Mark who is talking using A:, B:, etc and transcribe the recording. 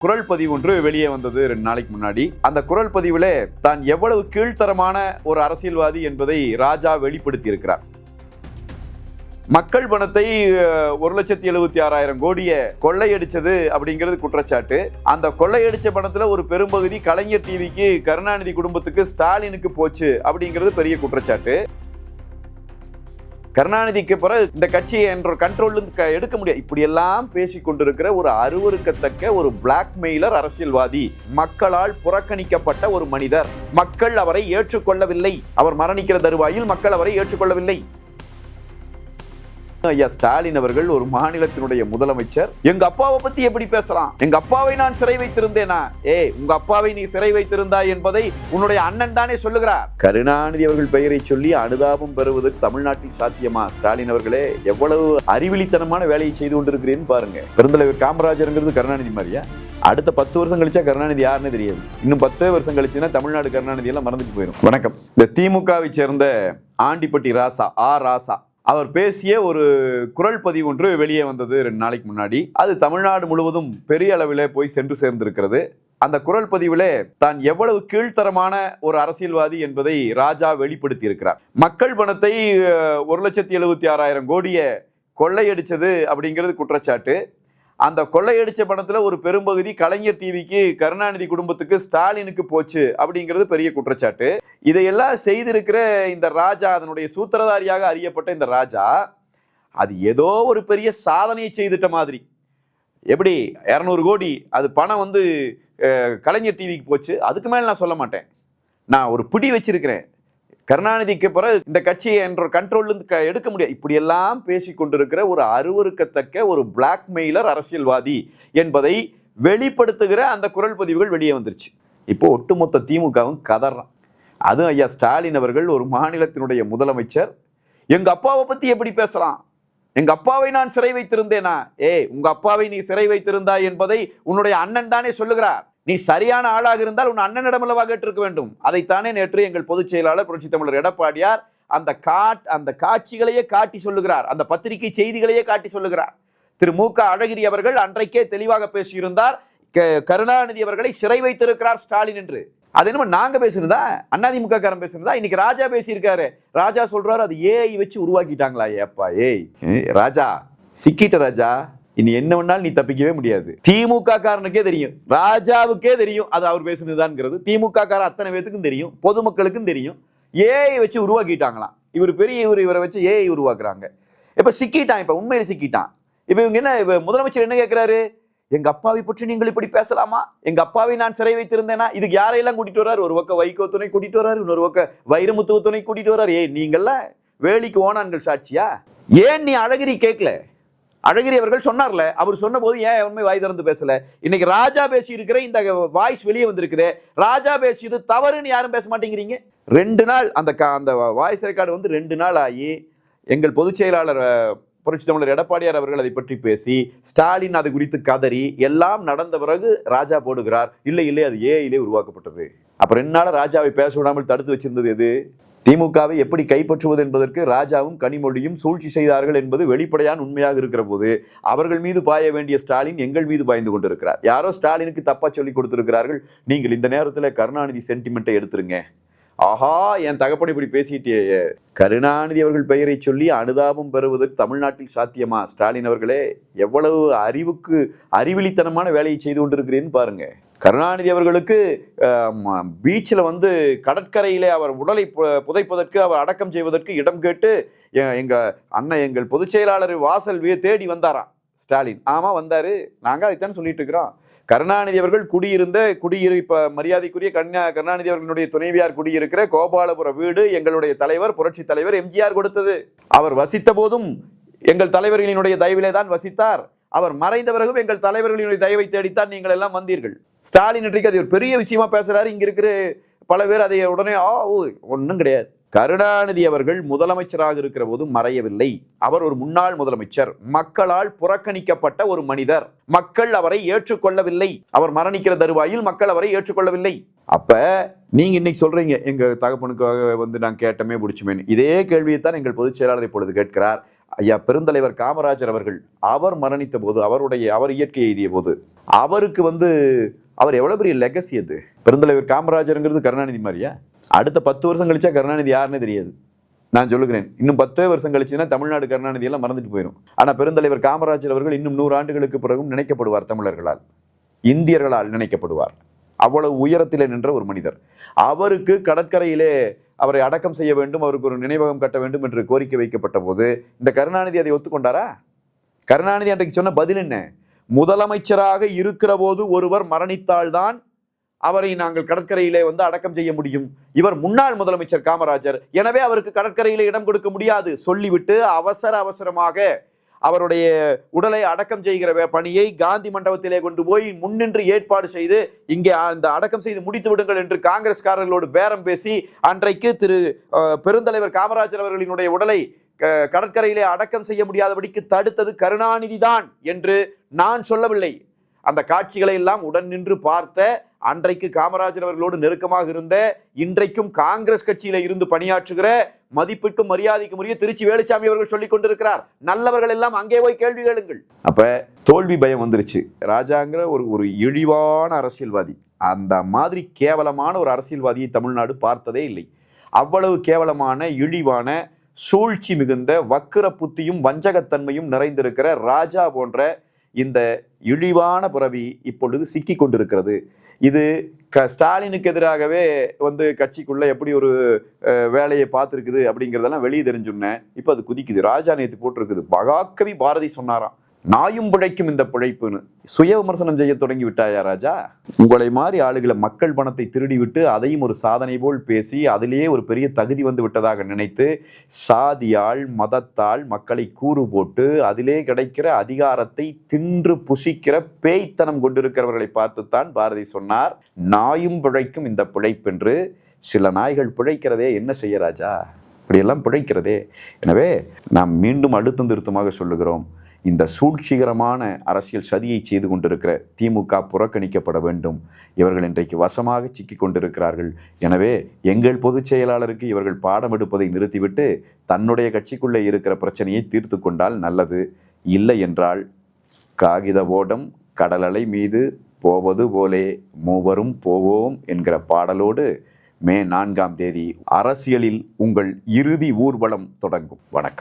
A: குரல் பதிவு ஒன்று வெளியே வந்தது 2 நாளைக்கு முன்னாடி. அந்த குரல் பதிவுல தான் எவ்வளவு கீழ்த்தரமான ஒரு அரசியல்வாதி என்பதை ராஜா வெளிப்படுத்தி இருக்கிறார். மக்கள் பணத்தை 1,76,000 கோடியை கொள்ளையடிச்சது அப்படிங்கிறது குற்றச்சாட்டு. அந்த கொள்ளையடிச்ச பணத்துல ஒரு பெரும்பகுதி கலைஞர் டிவிக்கு, கருணாநிதி குடும்பத்துக்கு, ஸ்டாலினுக்கு போச்சு அப்படிங்கிறது பெரிய குற்றச்சாட்டு. கருணாநிதிக்கு பிறகு இந்த கட்சியை என்ற கண்ட்ரோல் எடுக்க முடியாது. இப்படி எல்லாம் பேசிக் கொண்டிருக்கிற ஒரு அருவருக்கத்தக்க ஒரு பிளாக்மெயிலர் அரசியல்வாதி, மக்களால் புறக்கணிக்கப்பட்ட ஒரு மனிதர், மக்கள் அவரை ஏற்றுக்கொள்ளவில்லை. அவர் மரணிக்கிற தருவாயில் மக்கள் அவரை ஏற்றுக்கொள்ளவில்லை. ஐயா ஸ்டாலின் அவர்கள் ஒரு மாநிலத்தினுடைய முதலமைச்சர். எங்க அப்பாவை பத்தி எப்படி பேசலாம்? எங்க அப்பாவை நான் சிறை வைத்திருந்தேனா? உங்க அப்பாவை நீ சிறை வைத்திருந்தாய் என்பதை உன்னுடைய அண்ணன் தானே சொல்லுகிறார். கருணாநிதி அவர்கள் பெயரை சொல்லி அனுதாபம் பெறுவதற்கு தமிழ்நாட்டில் சாத்தியமா? ஸ்டாலின் அவர்களே, எவ்வளவு அறிவிலித்தனமான வேலையை செய்து கொண்டிருக்கிறேன்னு பாருங்க. பெருந்தலைவர் காமராஜருங்கிறது கருணாநிதி மாதிரியா? அடுத்த 10 வருஷம் கழிச்சா கருணாநிதி யாருன்னு தெரியாது. இன்னும் 10 வருஷம் கழிச்சுன்னா தமிழ்நாடு கருணாநிதி எல்லாம் மறந்துட்டு போயிடும். வணக்கம். இந்த திமுகவை சேர்ந்த ஆண்டிப்பட்டி ராசா, ராசா அவர் பேசிய ஒரு குரல் பதிவு ஒன்று வெளியே வந்தது 2 நாளைக்கு முன்னாடி. அது தமிழ்நாடு முழுவதும் பெரிய அளவில் போய் சென்று சேர்ந்திருக்கிறது. அந்த குரல் பதிவில் தான் எவ்வளவு கீழ்த்தரமான ஒரு அரசியல்வாதி என்பதை ராஜா வெளிப்படுத்தி இருக்கிறார். மக்கள் பணத்தை 1,76,000 கோடியை கொள்ளையடிச்சது அப்படிங்கிறது குற்றச்சாட்டு. அந்த கொள்ளையடிச்ச பணத்துல ஒரு பெரும்பகுதி கலைஞர் டிவிக்கு, கருணாநிதி குடும்பத்துக்கு, ஸ்டாலினுக்கு போச்சு அப்படிங்கிறது பெரிய குற்றச்சாட்டு. இதையெல்லாம் செய்திருக்கிற இந்த ராஜா, அதனுடைய சூத்திரதாரியாக அறியப்பட்ட இந்த ராஜா, அது ஏதோ ஒரு பெரிய சாதனையை செய்துட்ட மாதிரி. எப்படி 200 கோடி அது பணம் கலைஞர் டிவிக்கு போச்சு, அதுக்கு மேல நான் சொல்ல மாட்டேன். நான் ஒரு பிடி வச்சிருக்கிறேன். கருணாநிதிக்கு பிறகு இந்த கட்சியை என்ற கண்ட்ரோல் எடுக்க முடியாது. இப்படி எல்லாம் பேசிக் கொண்டிருக்கிற ஒரு அருவருக்கத்தக்க ஒரு பிளாக்மெயிலர் அரசியல்வாதி என்பதை வெளிப்படுத்துகிற அந்த குரல் பதிவுகள் வெளியே வந்துருச்சு. இப்போ ஒட்டுமொத்த திமுகவும் கதறான். அதுவும் ஐயா ஸ்டாலின் அவர்கள் ஒரு மாநிலத்தினுடைய முதலமைச்சர். எங்க அப்பாவை பத்தி எப்படி பேசலாம்? எங்க அப்பாவை நான் சிறை வைத்திருந்தேனா? உங்க அப்பாவை நீ சிறை வைத்திருந்தாய் என்பதை உன்னுடைய அண்ணன் தானே சொல்லுகிறார். நீ சரியான ஆளாக இருந்தால் உன் அண்ணனிடமல்லவா கேட்டிருக்க வேண்டும். அதைத்தானே நேற்று எங்கள் பொதுச் செயலாளர் புரட்சித் தமிழர் எடப்பாடியார் அந்த காட்சிகளையே காட்டி சொல்லுகிறார். அந்த பத்திரிகை செய்திகளையே காட்டி சொல்லுகிறார். திரு மு க அழகிரி அவர்கள் அன்றைக்கே தெளிவாக பேசியிருந்தார். கருணாநிதி அவர்களை சிறை வைத்திருக்கிறார் ஸ்டாலின் என்று. அது என்னமோ நாங்க பேசுறதா, அதிமுக காரன் பேசுறதா? இன்னைக்கு ராஜா பேசியிருக்காரு. ராஜா சொல்றாரு, அது ஏஐ வச்சு உருவாக்கிட்டாங்களா? ஏப்பா ராஜா, சிக்கிட்ட ராஜா, இனி என்ன வேணாலும் நீ தப்பிக்கவே முடியாது. திமுக காரனுக்கே தெரியும், ராஜாவுக்கே தெரியும் அது அவர் பேசுனதுதான்ங்கிறது. திமுக காரன் அத்தனை பேத்துக்கும் தெரியும், பொதுமக்களுக்கும் தெரியும். ஏஐ வச்சு உருவாக்கிட்டாங்களாம். இவரை வச்சு ஏஐ உருவாக்குறாங்க. இப்ப சிக்கிட்டான், இப்ப உண்மையில சிக்கிட்டான். இப்ப இவங்க என்ன, முதலமைச்சர் என்ன கேட்கிறாரு? எங்க அப்பாவை பற்றி நீங்கள் இப்படி பேசலாமா? எங்க அப்பாவை நான் சிறை வைத்திருந்தேனா? இதுக்கு யாரையெல்லாம் கூட்டிட்டு வர்றாரு? ஒரு பக்கம் வைகோ துணை கூட்டிட்டு வர்றாரு, இன்னொரு பக்கம் வைரமுத்து துணை கூட்டிட்டு வர்றாரு. நீங்கள்லாம் வேலிக்கு ஓனான்கள் சாட்சியா? ஏன் நீ அழகிரி கேட்கல? அழகிரி அவர்கள் சொன்னார்ல, அவர் சொன்ன போது ஏன் உண்மை வாய் திறந்து பேசல? இன்னைக்கு ராஜா பேசி இருக்கிற இந்த வாய்ஸ் வெளியே வந்திருக்குது. ராஜா பேசியது தவறுன்னு யாரும் பேச மாட்டேங்கிறீங்க. 2 நாள் அந்த வாய்ஸ் ரெக்கார்டு 2 நாள் ஆகி எங்கள் பொதுச் செயலாளர் புரட்சி தமிழர் எடப்பாடியார் அவர்கள் அதை பற்றி பேசி, ஸ்டாலின் அது குறித்து கதறி, எல்லாம் நடந்த பிறகு ராஜா போடுகிறார், இல்லை அது ஏஐலே உருவாக்கப்பட்டது. அப்ப 2 நாள் ராஜாவை பேச விடாமல் தடுத்து வச்சிருந்தது எது? திமுகவை எப்படி கைப்பற்றுவது என்பதற்கு ராஜாவும் கனிமொழியும் சூழ்ச்சி செய்தார்கள் என்பது வெளிப்படையான உண்மையாக இருக்கிற போது, அவர்கள் மீது பாய வேண்டிய ஸ்டாலின் எங்கள் மீது பாய்ந்து கொண்டிருக்கிறார். யாரோ ஸ்டாலினுக்கு தப்பா சொல்லி கொடுத்திருக்கிறார்கள், நீங்கள் இந்த நேரத்தில் கருணாநிதி சென்டிமெண்ட்டை எடுத்துருங்க. ஆஹா, என் தகப்பனை இப்படி பேசிட்டே. கருணாநிதி அவர்கள் பெயரை சொல்லி அனுதாபம் பெறுவதற்கு தமிழ்நாட்டில் சாத்தியமா? ஸ்டாலின் அவர்களே, எவ்வளவு அறிவிலித்தனமான வேலையை செய்து கொண்டிருக்கிறேன்னு பாருங்க. கருணாநிதி அவர்களுக்கு பீச்சில் கடற்கரையிலே அவர் உடலை புதைப்பதற்கு, அவர் அடக்கம் செய்வதற்கு இடம் கேட்டு எங்கள் பொதுச் செயலாளர் வாசல் தேடி வந்தாராம் ஸ்டாலின். ஆமா வந்தாரு, நாங்க அதைத்தான் சொல்லிட்டு இருக்கிறோம். கருணாநிதி அவர்கள் குடியிருப்ப மரியாதைக்குரிய கருணாநிதி அவர்களுடைய துணைவியார் குடியிருக்கிற கோபாலபுர வீடு எங்களுடைய தலைவர், புரட்சி தலைவர் எம்ஜிஆர் கொடுத்தது. அவர் வசித்த போதும் எங்கள் தலைவர்களினுடைய தயவிலே தான் வசித்தார். அவர் மறைந்த பிறகும் எங்கள் தலைவர்களினுடைய தயவை தேடித்தான் நீங்கள் எல்லாம் வந்தீர்கள். ஸ்டாலின் இன்றைக்கு அது ஒரு பெரிய விஷயமா பேசுறாரு. இங்க இருக்கிற பல பேர் அதை உடனே ஒன்றும் கிடையாது. கருணாநிதி அவர்கள் முதலமைச்சராக இருக்கிற போது மறையவில்லை. அவர் ஒரு முன்னாள் முதலமைச்சர், மக்களால் புறக்கணிக்கப்பட்ட ஒரு மனிதர். மக்கள் அவரை ஏற்றுக்கொள்ளவில்லை. அவர் மரணிக்கிற தருவாயில் மக்கள் அவரை ஏற்றுக்கொள்ளவில்லை. அப்ப நீங்க இன்னைக்கு சொல்றீங்க, எங்க தகப்பனுக்காக நாங்க கேட்டமே பிடிச்சுமேன்னு. இதே கேள்வியைத்தான் எங்கள் பொதுச் செயலாளர் இப்பொழுது கேட்கிறார். ஐயா பெருந்தலைவர் காமராஜர் அவர்கள் அவர் மரணித்த போது அவர் இயற்கை எய்திய போது அவருக்கு அவர் எவ்வளவு பெரிய லெகசி அது. பெருந்தலைவர் காமராஜருங்கிறது கருணாநிதி மாதிரியா? அடுத்த 10 வருஷம் கழிச்சா கருணாநிதி யாருன்னு தெரியாது. நான் சொல்லுகிறேன், இன்னும் 10 வருஷம் கழிச்சுன்னா தமிழ்நாடு கருணாநிதி எல்லாம் மறந்துட்டு போயிடும். ஆனா பெருந்தலைவர் காமராஜர் அவர்கள் இன்னும் 100 ஆண்டுகளுக்கு பிறகும் நினைக்கப்படுவார், தமிழர்களால், இந்தியர்களால் நினைக்கப்படுவார். அவ்வளவு உயரத்திலே நின்ற ஒரு மனிதர். அவருக்கு கடற்கரையிலே அவரை அடக்கம் செய்ய வேண்டும், அவருக்கு ஒரு நினைவகம் கட்ட வேண்டும் என்று கோரிக்கை வைக்கப்பட்ட போது இந்த கருணாநிதி அதை ஒத்துக்கொண்டாரா? கருணாநிதி அன்றைக்கு சொன்ன பதில் என்ன? முதலமைச்சராக இருக்கிற போது ஒருவர் மரணித்தால்தான் அவரை நாங்கள் கடற்கரையிலே அடக்கம் செய்ய முடியும். இவர் முன்னாள் முதலமைச்சர் காமராஜர், எனவே அவருக்கு கடற்கரையிலே இடம் கொடுக்க முடியாது சொல்லிவிட்டு அவசரமாக அவருடைய உடலை அடக்கம் செய்கிற பணியை காந்தி மண்டபத்திலே கொண்டு போய் முன்னின்று ஏற்பாடு செய்து இங்கே அந்த அடக்கம் செய்து முடித்து விடுங்கள் என்று காங்கிரஸ்காரர்களோடு பேரம் பேசி அன்றைக்கு திரு பெருந்தலைவர் காமராஜர் அவர்களினுடைய உடலை கடற்கரையிலே அடக்கம் செய்ய முடியாதபடிக்கு தடுத்தது கருணாநிதி தான் என்று நான் சொல்லவில்லை. அந்த காட்சிகளை எல்லாம் உடன் நின்று பார்த்த, அன்றைக்கு காமராஜர் அவர்களோடு நெருக்கமாக இருந்த, இன்றைக்கும் காங்கிரஸ் கட்சியில இருந்து பணியாற்றுகிற மதிப்பிற்கும் மரியாதைக்கும் உரிய திருச்சி வேலுச்சாமி அவர்கள் சொல்லிக் கொண்டிருக்கிறார். நல்லவர்கள் எல்லாம் அங்கே போய் கேள்வி கேளுங்கள். அப்ப தோல்வி பயம் வந்துருச்சு. ராஜாங்கிற ஒரு இழிவான அரசியல்வாதி, அந்த மாதிரி கேவலமான ஒரு அரசியல்வாதியை தமிழ்நாடு பார்த்ததே இல்லை. அவ்வளவு கேவலமான, இழிவான, சூழ்ச்சி மிகுந்த, வக்கிர புத்தியும் வஞ்சகத்தன்மையும் நிறைந்திருக்கிற ராஜா போன்ற இந்த இழிவான பிறவி இப்பொழுது சிக்கி கொண்டிருக்கிறது. இது ஸ்டாலினுக்கு எதிராகவே கட்சிக்குள்ள எப்படி ஒரு வேலையை பார்த்துருக்குது அப்படிங்கிறதெல்லாம் வெளியே தெரிஞ்சுன்னேன். இப்போ அது குதிக்குது. ராஜா நேத்து போட்டிருக்குது, மகாகவி பாரதி சொன்னாராம், நாயும் பிழைக்கும் இந்த பிழைப்புன்னு. சுய விமர்சனம் செய்ய தொடங்கி விட்டாயா ராஜா? உங்களை மாதிரி ஆளுகளை மக்கள் பணத்தை திருடி விட்டு அதையும் ஒரு சாதனை போல் பேசி அதிலேயே ஒரு பெரிய தகுதி வந்து விட்டதாக நினைத்து சாதியால் மதத்தால் மக்களை கூறு போட்டு அதிலே கிடைக்கிற அதிகாரத்தை தின்று புசிக்கிற பேய்த்தனம் கொண்டிருக்கிறவர்களை பார்த்துத்தான் பாரதி சொன்னார், நாயும் பிழைக்கும் இந்த பிழைப்பென்று. சில நாய்கள் பிழைக்கிறதே, என்ன செய்ய ராஜா, இப்படியெல்லாம் பிழைக்கிறதே. எனவே நாம் மீண்டும் அழுத்தம் திருத்தமாக சொல்லுகிறோம், இந்த சூழ்ச்சிகரமான அரசியல் சதியை செய்து கொண்டிருக்கிற திமுக புறக்கணிக்கப்பட வேண்டும். இவர்கள் இன்றைக்கு வசமாக சிக்கி கொண்டிருக்கிறார்கள். எனவே எங்கள் பொதுச் செயலாளருக்கு இவர்கள் பாடம் எடுப்பதை நிறுத்திவிட்டு தன்னுடைய கட்சிக்குள்ளே இருக்கிற பிரச்சனையை தீர்த்து கொண்டால் நல்லது. இல்லை என்றால் காகித ஓடம் கடலலை மீது போவது போலே மூவரும் போவோம் என்கிற பாடலோடு மே 4ஆம் தேதி அரசியலில் உங்கள் இறுதி ஊர்வலம் தொடங்கும். வணக்கம்.